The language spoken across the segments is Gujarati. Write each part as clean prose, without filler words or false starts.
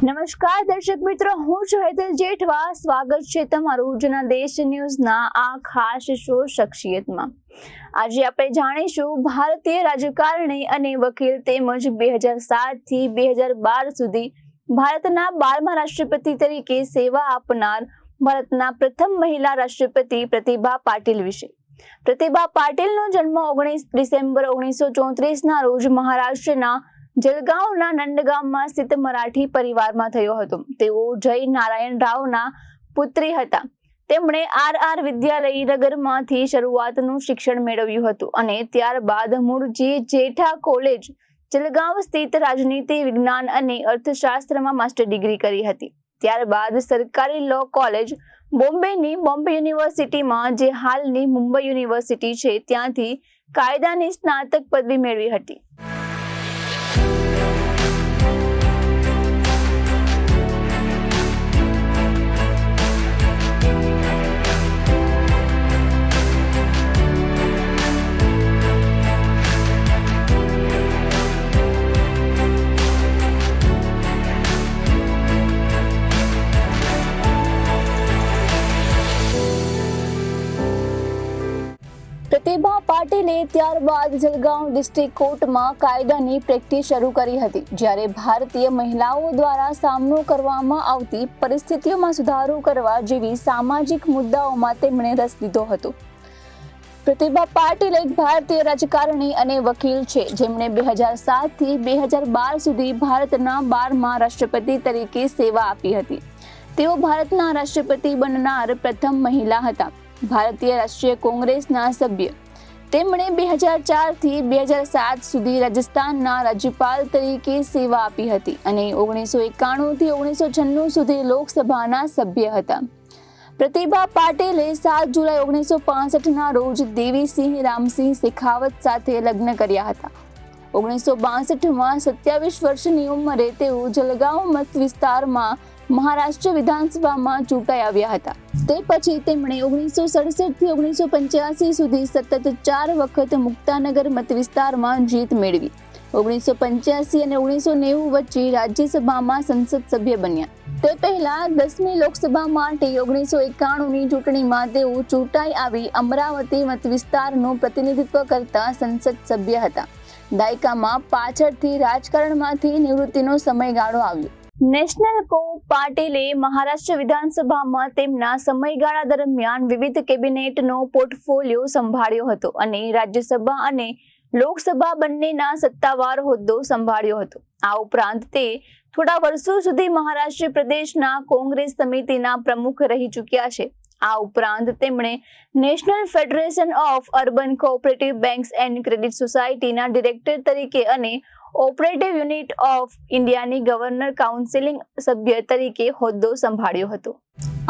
નમસ્કાર દર્શક મિત્રો, હું છું હેતલ જેઠવા. સ્વાગત છે તમારું જનાદેશ ન્યૂઝના આ ખાસ શો શખ્સિયતમાં. આજે આપણે જાણીશું ભારતીય રાજકારણી અને વકીલ તેમજ 2007 થી 2012 સુધી ભારતના 12મા રાષ્ટ્રપતિ તરીકે સેવા આપનાર ભારતના પ્રથમ મહિલા રાષ્ટ્રપતિ પ્રતિભા પાટીલ વિશે. પ્રતિભા પાટીલનો જન્મ 19 ડિસેમ્બર 1934 ના રોજ મહારાષ્ટ્રના જલગાંવના નંદગામમાં સ્થિત મરાઠી પરિવારમાં થયો હતો. તેઓ જય નારાયણ રાવના પુત્રી હતા. તેમણે RR વિદ્યાલય નગરમાંથી શરૂઆતનું શિક્ષણ મેળવ્યું હતું અને ત્યારબાદ મૂળજી જેઠા કોલેજ જલગાંવ સ્થિત રાજનીતિ વિજ્ઞાન અને અર્થશાસ્ત્રમાં માસ્ટર ડિગ્રી કરી હતી. ત્યારબાદ સરકારી લો કોલેજ બોમ્બેની બોમ્બે યુનિવર્સિટીમાં, જે હાલની મુંબઈ યુનિવર્સિટી છે, ત્યાંથી કાયદાની સ્નાતક પદવી મેળવી હતી. પ્રતિભા પાટીલે ત્યારબાદ જલગાંવ ડિસ્ટ્રિક્ટ કોર્ટમાં કાયદાની પ્રેક્ટિસ શરૂ કરી હતી. જ્યારે ભારતીય મહિલાઓ દ્વારા સામનો કરવામાં આવતી પરિસ્થિતિઓમાં સુધારો કરવા જેવી સામાજિક મુદ્દાઓમાં તેમણે રસ લીધો હતો. પ્રતિભા પાટીલ એક ભારતીય રાજકારણી અને વકીલ છે, જેમણે 2007 થી 2012 સુધી ભારતના 12મા રાષ્ટ્રપતિ તરીકે સેવા આપી હતી. તેઓ ભારતના રાષ્ટ્રપતિ બનનાર પ્રથમ મહિલા હતા. ભારતીય રાષ્ટ્રીય કોંગ્રેસના સભ્ય. તેમણે 2004 થી 2007 સુધી રાજસ્થાનના રાજ્યપાલ તરીકે સેવા આપી હતી અને 1991 થી 1996 સુધી લોકસભાના સભ્ય હતા. પ્રતિભા પાટીલે 7 જુલાઈ 1965 રોજ દેવીસિંહ રામસિંહ શેખાવત સાથે લગ્ન કર્યા હતા. 1962માં 27 વર્ષની ઉંમરે તેઓ જલગાંવ મત વિસ્તારમાં મહારાષ્ટ્ર વિધાનસભામાં ચૂંટાઈ આવ્યા હતા. તે પછી તેમણે 1967 થી 1985 સુધી સતત 4 વખત મુક્તાનગર મત વિસ્તારમાં જીત મેળવી. 1985 અને 1990 વચ્ચે રાજ્યસભામાં સંસદ સભ્ય બન્યા. તે પહેલા 10મી લોકસભા માટે 1991ની ચૂંટણીમાં તેઓ ચૂંટાઈ આવી અમરાવતી મત વિસ્તારનું પ્રતિનિધિત્વ કરતા સંસદ સભ્ય હતા. દાયકામાં પાછળથી રાજકારણમાંથી નિવૃત્તિનો સમયગાળો આવ્યો. નેશનલ કો પાટીલે મહારાષ્ટ્ર વિધાનસભામાં તેમના સમયગાળા દરમિયાન વિવિધ કેબિનેટનો પોર્ટફોલિયો સંભાળ્યો હતો અને રાજ્યસભા અને લોકસભા બંનેના સત્તાવાર હોદ્દો સંભાળ્યો હતો. આ ઉપરાંત તે થોડા વર્ષો સુધી મહારાષ્ટ્ર પ્રદેશના કોંગ્રેસ સમિતિના પ્રમુખ રહી ચૂક્યા છે. આ ઉપરાંત તેમણે national federation of urban cooperative banks and credit સોસાયટીના ડિરેક્ટર તરીકે અને ઓપરેટિવ યુનિટ ઓફ ઇન્ડિયાની ગવર્નર કાઉન્સિલિંગ સભ્ય તરીકે હોદ્દો સંભાળ્યો હતો.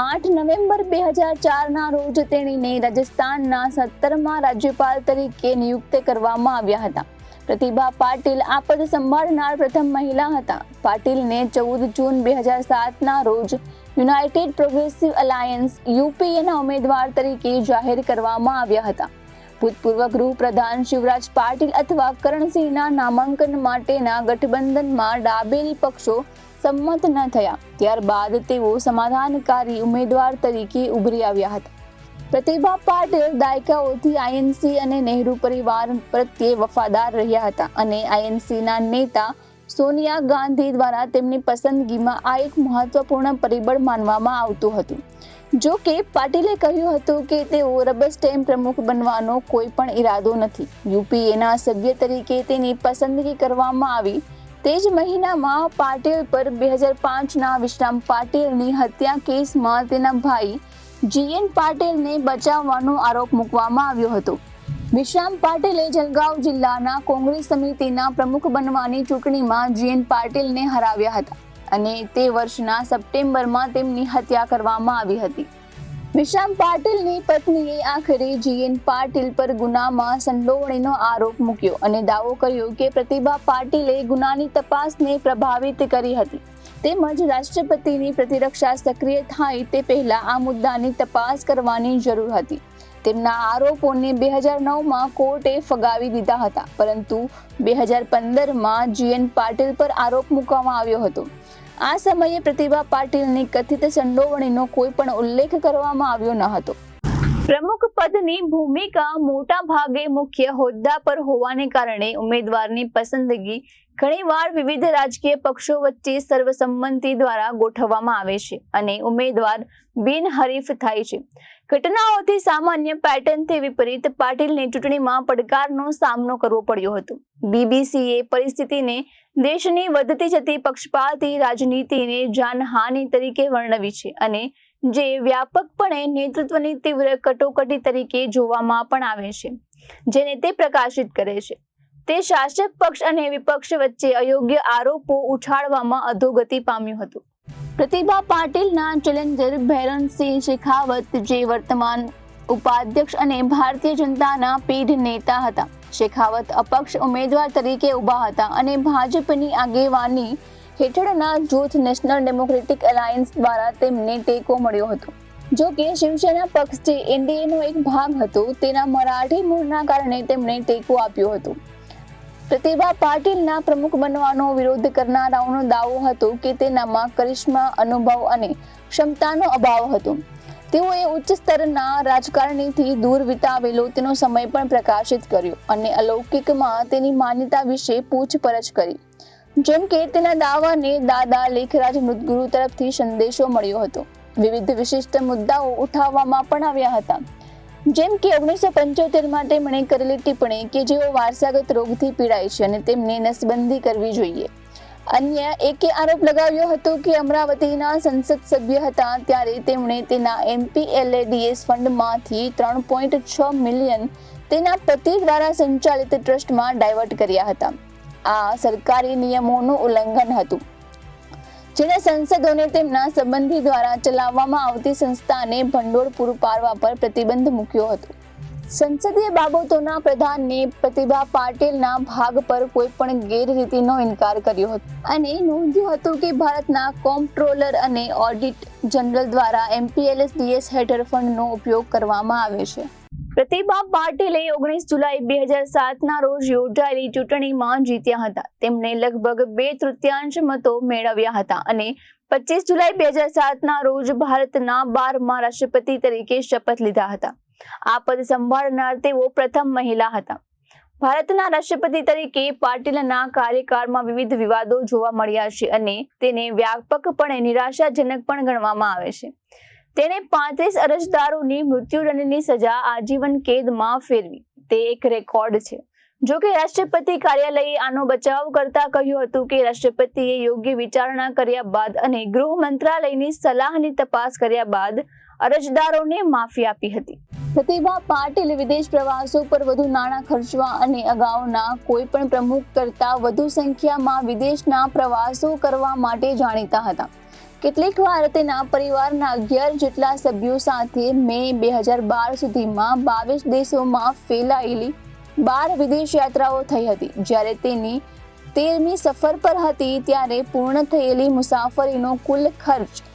8 નવેમ્બર 2004ના રોજ તેણીને રાજસ્થાનના 17મા રાજ્યપાલ તરીકે નિયુક્ત કરવામાં આવ્યા હતા. પ્રતિભા પાટીલ આ પદ સંભાળનાર પ્રથમ મહિલા હતા. પાટીલને 14 જૂન 2007ના રોજ યુનાઇટેડ પ્રોગ્રેસિવ અલાયન્સ UPAના ઉમેદવાર તરીકે જાહેર કરવામાં આવ્યા હતા. ભૂતપૂર્વ ગૃહપ્રધાન શિવરાજ પાટીલ અથવા કરણસિંહના નામાંકન માટેના ગઠબંધનમાં ડાબેરી પક્ષો સંમત ન થયા. ત્યારબાદ તેઓ સમાધાનકારી ઉમેદવાર તરીકે ઉભરી આવ્યા હતા. પ્રતિભા પાટીલ દાયકાઓથી INC અને નહેરુ પરિવાર પ્રત્યે વફાદાર રહ્યા હતા અને INCના નેતા સોનિયા ગાંધી દ્વારા તેમની પસંદગીમાં આ એક મહત્વપૂર્ણ પરિબળ માનવામાં આવતું હતું. જો કે પાટીલે કહ્યું હતું કે તેઓ રબર સ્ટેમ્પ પ્રમુખ બનવાનો કોઈ પણ ઈરાદો નથી. UPAના સભ્ય તરીકે તેની પસંદગી કરવામાં આવી. તે જ મહિનામાં પાટીલ પર 2005ના વિશ્રામ પાટીલની હત્યા કેસમાં તેના ભાઈ GN પાટીલને બચાવવાનો આરોપ મૂકવામાં આવ્યો હતો. વિશ્રામ પાટીલે જલગાંવ જિલ્લાના કોંગ્રેસ સમિતિના પ્રમુખ બનવાની ચૂંટણીમાં GN પાટીલને હરાવ્યા હતા અને તે વર્ષના સપ્ટેમ્બરમાં તેમની હત્યા કરવામાં આવી હતી. વિશામ પાટીલની પત્નીએ આખરે જીએન પાટીલ પર ગુનામાં સંડોવણીનો આરોપ મૂક્યો અને દાવો કર્યો કે પ્રતિભા પાટીલે ગુનાની તપાસને પ્રભાવિત કરી હતી તેમજ રાષ્ટ્રપતિની પ્રતિરક્ષા સક્રિય થાય તે પહેલા આ મુદ્દાની તપાસ કરવાની જરૂર હતી. તેમના આરોપોને 2009માં કોર્ટે ફગાવી દીધા હતા, પરંતુ 2015માં જીએન પાટીલ પર આરોપ મૂકવામાં આવ્યો હતો. આ સમયે પ્રતિભા પાટીલની કથિત સંડોવણીનો કોઈ પણ ઉલ્લેખ કરવામાં આવ્યો ન હતો. પ્રમુખ પદની ભૂમિકા મોટા ભાગે મુખ્ય હોદ્દા પર હોવાને કારણે ઉમેદવારની પસંદગી ઘણીવાર વિવિધ રાજકીય પક્ષો વચ્ચે સર્વસંમતિ દ્વારા ગોઠવવામાં આવે છે અને ઉમેદવાર બિનહરીફ થાય છે. ઘટનાઓથી સામાન્ય પેટર્નથી વિપરીત પાટીલને ચૂંટણીમાં પડકારનો સામનો કરવો પડ્યો હતો. બીબીસીએ પરિસ્થિતિને દેશની વધતી જતી પક્ષપાતી રાજનીતિને જાનહાનિ તરીકે વર્ણવી છે અને જે વ્યાપકપણે નેતૃત્વની તીવ્ર કટોકટી તરીકે જોવામાં પણ આવે છે, જેને તે પ્રકાશિત કરે છે. તે શાસક પક્ષ અને વિપક્ષ વચ્ચે અયોગ્ય આરોપો ઉછાળવામાં અધોગતિ પામ્યું હતું. પ્રતિભા પાટીલના ચેલેન્જર ભૈરનસિંહ શેખાવત, જે વર્તમાન ઉપાધ્યક્ષ અને ભારતીય જનતાના પીઢ નેતા હતા. શેખાવત અપક્ષ ઉમેદવાર તરીકે ઊભા હતા અને ભાજપની આગેવાની હેઠળના જૂથ નેશનલ ડેમોક્રેટિક એલાયન્સ દ્વારા તેમને ટેકો મળ્યો હતો. જો કે શિવસેના પક્ષ, જે એનડીએનો એક ભાગ હતો, તેના મરાઠી મૂળના કારણે તેમણે ટેકો આપ્યો હતો. પ્રતિભા પાટીલના પ્રમુખ બનવાનો વિરોધ કરનારાઓનો દાવો હતો કે તેનામાં કરિશ્મા, અનુભવ અને ક્ષમતાનો અભાવ હતો. તેઓએ ઉચ્ચ સ્તરના રાજકારણીથી દૂર વિતાવેલો તેનો સમય પણ પ્રકાશિત કર્યો અને અલૌકિકમાં તેની માન્યતા વિશે પૂછપરછ કરી. જેમ કે તેના દાવાને દાદા લેખરાજ મૃતગુરુ તરફથી સંદેશો મળ્યો હતો. વિવિધ વિશિષ્ટ મુદ્દાઓ ઉઠાવવામાં પણ આવ્યા હતા, જેમ કે 1975માં તેમણે કરેલી ટિપ્પણી કે જેઓ વારસાગત રોગથી પીડાય છે અને તેમને નસબંધી કરવી જોઈએ. અન્ય એકે આરોપ લગાવ્યો હતો કે અમરાવતીના સંસદ સભ્ય હતા ત્યારે તેમણે તેના એમપીએલએડીએસ ફંડમાંથી 3.6 મિલિયન તેના પતિ દ્વારા સંચાલિત ટ્રસ્ટમાં ડાયવર્ટ કર્યા હતા. આ સરકારી નિયમોનું ઉલ્લંઘન હતું, જેણે સંસદોને તેમના સંબંધી દ્વારા ચલાવવામાં આવતી સંસ્થાને ભંડોળ પૂરું પાડવા પર પ્રતિબંધ મૂક્યો હતો. સંસદીય બાબતોના પ્રધાનને પ્રતિભા પાટીલના ભાગ પર કોઈ પણ ગેરરીતિનો ઇનકાર કર્યો હતો અને નોંધ્યું હતું કે ભારતના કોમ્પ્ટ્રોલર અને ઓડિટ જનરલ દ્વારા એમપીએલએડીએસ હેઠળ ફંડનો ઉપયોગ કરવામાં આવે છે. પ્રતિભા પાટીલે 19 જુલાઈ 2007ના રોજ યોજાયેલી ચૂંટણીમાં જીત્યા હતા. તેમણે લગભગ 2/3 મતો મેળવ્યા હતા અને 25 જુલાઈ 2007ના રોજ ભારતના 12મા રાષ્ટ્રપતિ તરીકે શપથ લીધા હતા. આ પદ સંભાળનાર તેઓ પ્રથમ મહિલા હતા. ભારતના રાષ્ટ્રપતિ તરીકે પાટીલના કાર્યકાળમાં વિવિધ વિવાદો જોવા મળ્યા છે અને તેને વ્યાપકપણે નિરાશાજનક પણ ગણવામાં આવે છે. તેને 35 અરજદારોની મૃત્યુદંડની સજા આજીવન કેદમાં ફેરવી. તે એક રેકોર્ડ છે. જો કે રાષ્ટ્રપતિ કાર્યાલયે આનો બચાવ કરતા કહ્યું હતું કે રાષ્ટ્રપતિએ યોગ્ય વિચારણા કર્યા બાદ અને ગૃહ મંત્રાલયની સલાહની તપાસ કર્યા બાદ અરજદારોને માફી આપી હતી. પ્રતિભા પાટીલ વિદેશ પ્રવાસો પર વધુ નાણાં ખર્ચવા અને અગાઉના કોઈ પણ પ્રમુખ કરતા વધુ સંખ્યામાં વિદેશના પ્રવાસો કરવા માટે જાણીતા હતા. કેટલીક વાર તેના પરિવારના 11 જેટલા સભ્યો સાથે મે 2012 સુધીમાં 22 દેશોમાં ફેલાયેલી 12 વિદેશ યાત્રાઓ થઈ હતી. જ્યારે તેની 13મી સફર પર હતી ત્યારે પૂર્ણ થયેલી મુસાફરીનો કુલ ખર્ચ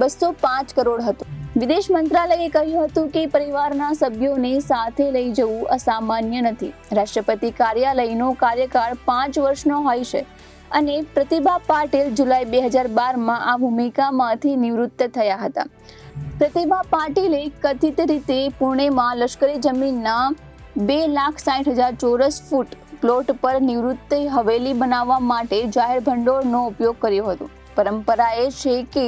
205 કરોડ હતો. વિદેશ મંત્રાલયે કહ્યું હતું કે પરિવારના સભ્યોને સાથે લઈ જવું અસામાન્ય નથી. રાષ્ટ્રપતિ કાર્યાલયનો કાર્યકાળ 5 વર્ષનો હોય છે અને પ્રતિભા પાટીલ જુલાઈ 2012માં આ ભૂમિકામાંથી નિવૃત્ત થયા હતા. પ્રતિભા પાટીલે કથિત રીતે પુણેમાં લશ્કરી જમીનના 2,60,000 ચોરસ ફૂટ પ્લોટ પર નિવૃત્ત હવેલી બનાવવા માટે જાહેર ભંડોળનો ઉપયોગ કર્યો હતો. પરંપરા એ છે કે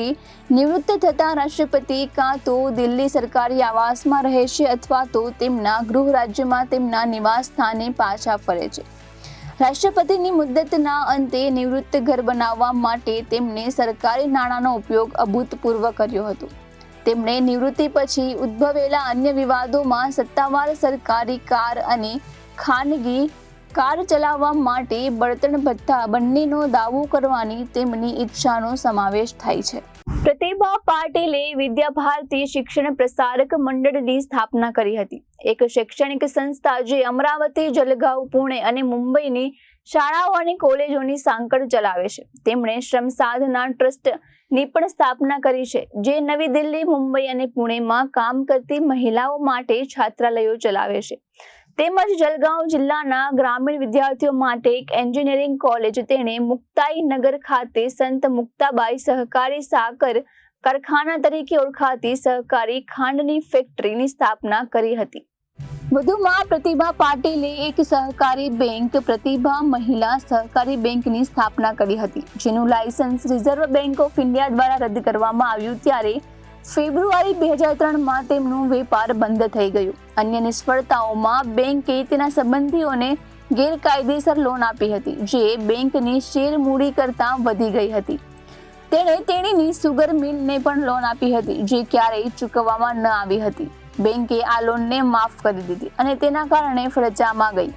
નિવૃત્ત થતા રાષ્ટ્રપતિ કાં તો દિલ્હી સરકારી આવાસમાં રહે છે અથવા તો તેમના ગૃહ રાજ્યમાં તેમના નિવાસ સ્થાને પાછા ફરે છે. રાષ્ટ્રપતિની મુદ્દતના અંતે નિવૃત્ત ઘર બનાવવા માટે તેમણે સરકારી નાણાંનો ઉપયોગ અભૂતપૂર્વ કર્યો હતો. તેમણે નિવૃત્તિ પછી ઉદ્ભવેલા અન્ય વિવાદોમાં સત્તાવાર સરકારી કાર અને ખાનગી કાર ચલાવવા માટે બળતણ ભથ્થા બંનેનો દાવો કરવાની તેમની ઈચ્છાનો સમાવેશ થાય છે. પ્રતિભા પાટીલે વિદ્યાભારતી શિક્ષણ પ્રસારક મંડળની સ્થાપના કરી હતી. એક શૈક્ષણિક સંસ્થા જે અમરાવતી, જલગાંવ, પુણે અને મુંબઈની શાળાઓ અને કોલેજોની સાંકળ ચલાવે છે. તેમણે શ્રમ સાધના ટ્રસ્ટની પણ સ્થાપના કરી છે, જે નવી દિલ્હી, મુંબઈ અને પુણેમાં કામ કરતી મહિલાઓ માટે છાત્રાલયો ચલાવે છે. તેમજ જલગાંવ જિલ્લાના ગ્રામીણ વિદ્યાર્થીઓ માટે એક એન્જિનિયરિંગ કોલેજ તેણે મુક્તાઈનગર ખાતે સંત મુક્તાબાઈ સહકારી સાકર કારખાના તરીકે ઓળખાતી સહકારી ખાંડની ફેક્ટરીની સ્થાપના કરી હતી. વધુમાં પ્રતિભા પાટીલે એક સહકારી બેંક, પ્રતિભા મહિલા સહકારી બેંકની સ્થાપના કરી હતી, જેનું licence reserve bank of India દ્વારા રદ કરવામાં આવ્યું. ત્યારે ફેબ્રુઆરી 2003માં તેમનું વેપાર બંધ થઈ ગયું. અન્ય નિષ્ફળતાઓમાં બેંકે તેના સંબંધીઓને ગેરકાયદેસર લોન આપી હતી, જે બેંકની શેર મૂડી કરતાં વધી ગઈ હતી. તેણે તેણીની સુગર મિલને પણ લોન આપી હતી, જે ક્યારેય ચૂકવવામાં ન આવી હતી. બેંકે આ લોનને માફ કરી દીધી અને તેના કારણે ફરજામાં ગઈ.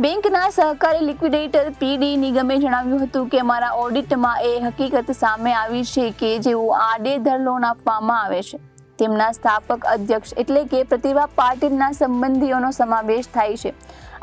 બેંકના સહકારી લિક્વિડેટર પીડી નિગમે જણાવ્યું હતું કે અમારા ઓડિટમાં એ હકીકત સામે આવી છે કે જેઓ આડેધડ લોન આપવામાં આવે છે, તેમના સ્થાપક અધ્યક્ષ એટલે કે પ્રતિભા પાટીલના સંબંધીઓનો સમાવેશ થાય છે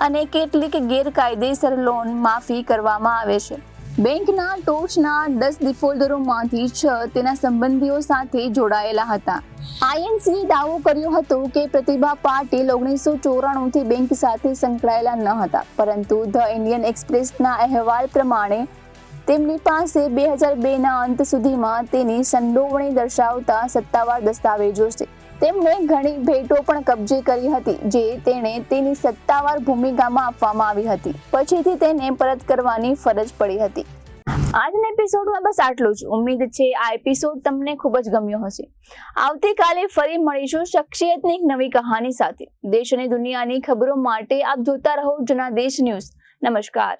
અને કેટલીક ગેરકાયદેસર લોન માફી કરવામાં આવે છે. બેંકના ટોચના 10 ડિફોલ્ટરોમાંથી 6 તેના સંબંધીઓ સાથે જોડાયેલા હતા. આઈએનસીએ દાવો કર્યો હતો કે પ્રતિભા પાટીલ 1994થી બેંક સાથે સંકળાયેલા ન હતા, પરંતુ ધ ઇન્ડિયન એક્સપ્રેસના અહેવાલ પ્રમાણે તેમની પાસે 2002ના અંત સુધીમાં તેની સંડોવણી દર્શાવતા સત્તાવાર દસ્તાવેજો છે. તેમણે ઘણી ભેટો પણ કબજે કરી હતી, જે તેણે તેની સત્તાવાર ભૂમિકામાં આપવામાં આવી હતી. પછીથી તેને પરત કરવાની ફરજ પડી હતી. આજના એપિસોડમાં બસ આટલું જ. ઉમ્મીદ છે આ એપિસોડ તમને ખૂબ જ ગમ્યો હશે. આવતીકાલે ફરી મળીશું શખ્સિયતની એક નવી કહાની સાથે. દેશ અને દુનિયાની ખબરો માટે આપ જોતા રહો જનાદેશ ન્યૂઝ. નમસ્કાર.